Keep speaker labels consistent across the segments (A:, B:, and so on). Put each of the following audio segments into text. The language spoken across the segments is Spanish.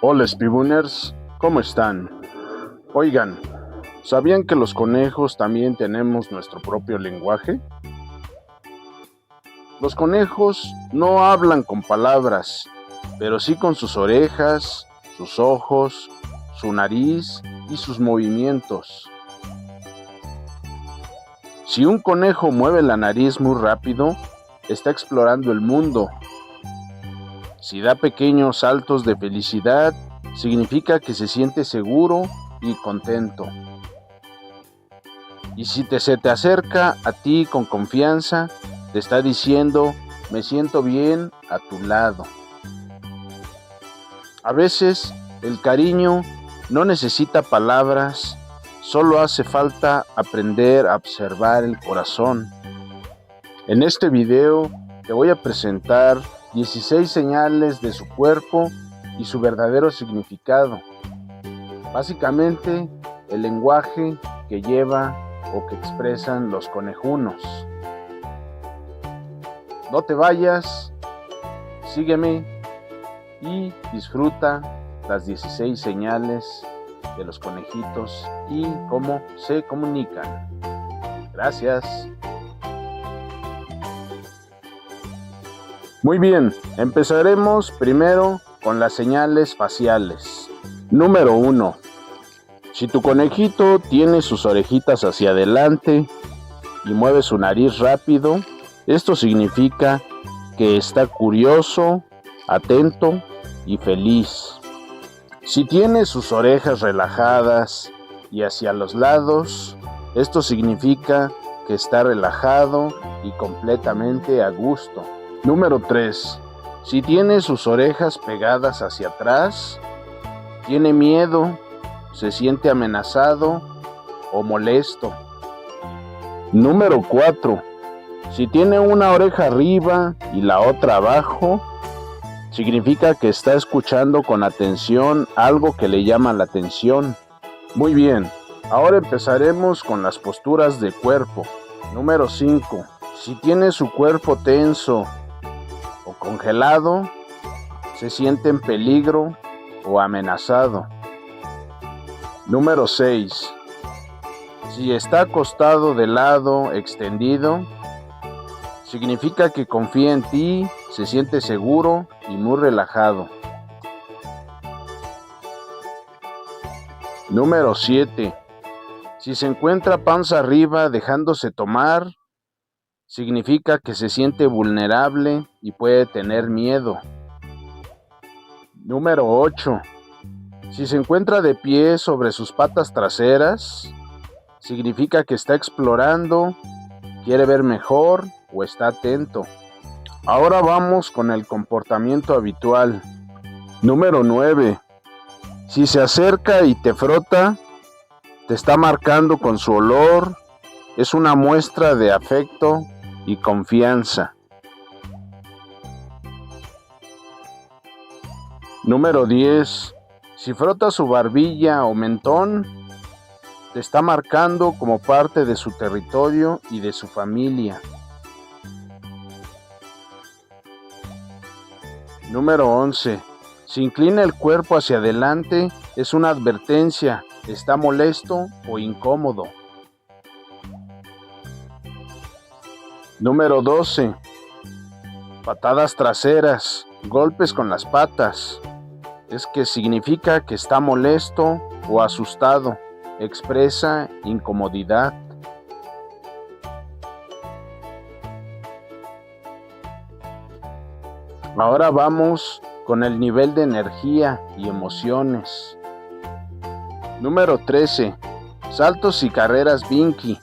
A: Hola Spibuners, ¿cómo están? Oigan, ¿sabían que los conejos también tenemos nuestro propio lenguaje? Los conejos no hablan con palabras, pero sí con sus orejas, sus ojos, su nariz y sus movimientos. Si un conejo mueve la nariz muy rápido, está explorando el mundo. Si da pequeños saltos de felicidad, significa que se siente seguro y contento. Y si se te acerca a ti con confianza, te está diciendo, me siento bien a tu lado. A veces el cariño no necesita palabras, solo hace falta aprender a observar el corazón. En este video te voy a presentar 16 señales de su cuerpo y su verdadero significado. Básicamente, el lenguaje que lleva o que expresan los conejunos. No te vayas, sígueme y disfruta las 16 señales de los conejitos y cómo se comunican. Gracias. Muy bien, empezaremos primero con las señales faciales. Número 1. Si tu conejito tiene sus orejitas hacia adelante y mueve su nariz rápido, esto significa que está curioso, atento y feliz. Si tiene sus orejas relajadas y hacia los lados, esto significa que está relajado y completamente a gusto. Número 3. Si tiene sus orejas pegadas hacia atrás, tiene miedo, se siente amenazado o molesto. Número 4. Si tiene una oreja arriba y la otra abajo, significa que está escuchando con atención algo que le llama la atención. Muy bien, ahora empezaremos con las posturas de cuerpo. Número 5. Si tiene su cuerpo tenso o congelado, se siente en peligro o amenazado. Número 6. Si está acostado de lado extendido, significa que confía en ti, se siente seguro y muy relajado. Número 7. Si se encuentra panza arriba dejándose tomar, significa que se siente vulnerable y puede tener miedo. Número 8. Si se encuentra de pie sobre sus patas traseras, significa que está explorando, quiere ver mejor o está atento. Ahora vamos con el comportamiento habitual. Número 9. Si se acerca y te frota, te está marcando con su olor, es una muestra de afecto y confianza. Número 10. Si frota su barbilla o mentón, te está marcando como parte de su territorio y de su familia. Número 11. Si inclina el cuerpo hacia adelante, es una advertencia, está molesto o incómodo. Número 12. Patadas traseras, golpes con las patas. Es que significa que está molesto o asustado, expresa incomodidad. Ahora vamos con el nivel de energía y emociones. Número 13. Saltos y carreras Binky.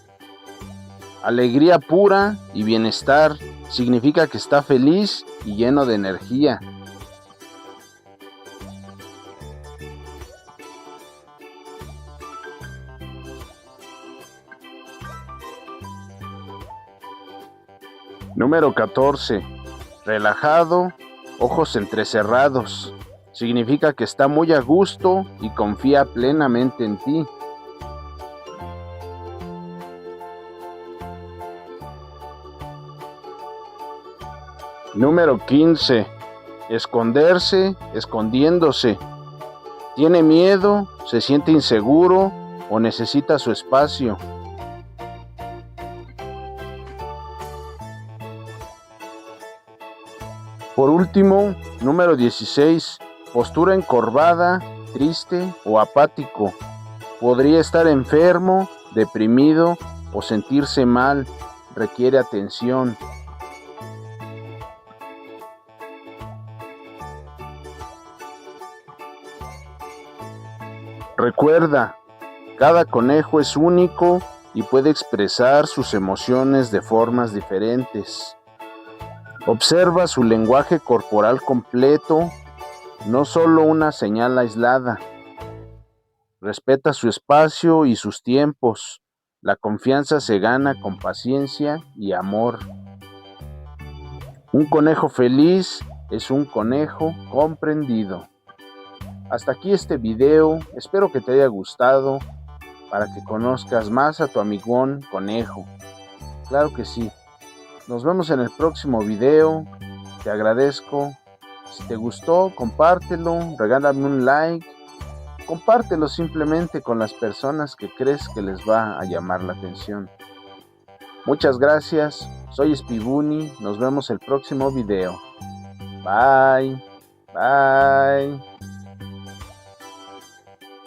A: Alegría pura y bienestar, significa que está feliz y lleno de energía. Número 14. Relajado, ojos entrecerrados. Significa que está muy a gusto y confía plenamente en ti. Número 15. Esconderse, escondiéndose. ¿Tiene miedo? ¿Se siente inseguro? ¿O necesita su espacio? Por último, número 16. Postura encorvada, triste o apático. Podría estar enfermo, deprimido o sentirse mal. Requiere atención. Recuerda, cada conejo es único y puede expresar sus emociones de formas diferentes. Observa su lenguaje corporal completo, no solo una señal aislada. Respeta su espacio y sus tiempos. La confianza se gana con paciencia y amor. Un conejo feliz es un conejo comprendido. Hasta aquí este video, espero que te haya gustado para que conozcas más a tu amigón conejo. Claro que sí. Nos vemos en el próximo video. Te agradezco. Si te gustó, compártelo, regálame un like. Compártelo simplemente con las personas que crees que les va a llamar la atención. Muchas gracias. Soy Spibuni. Nos vemos el próximo video. Bye. Bye.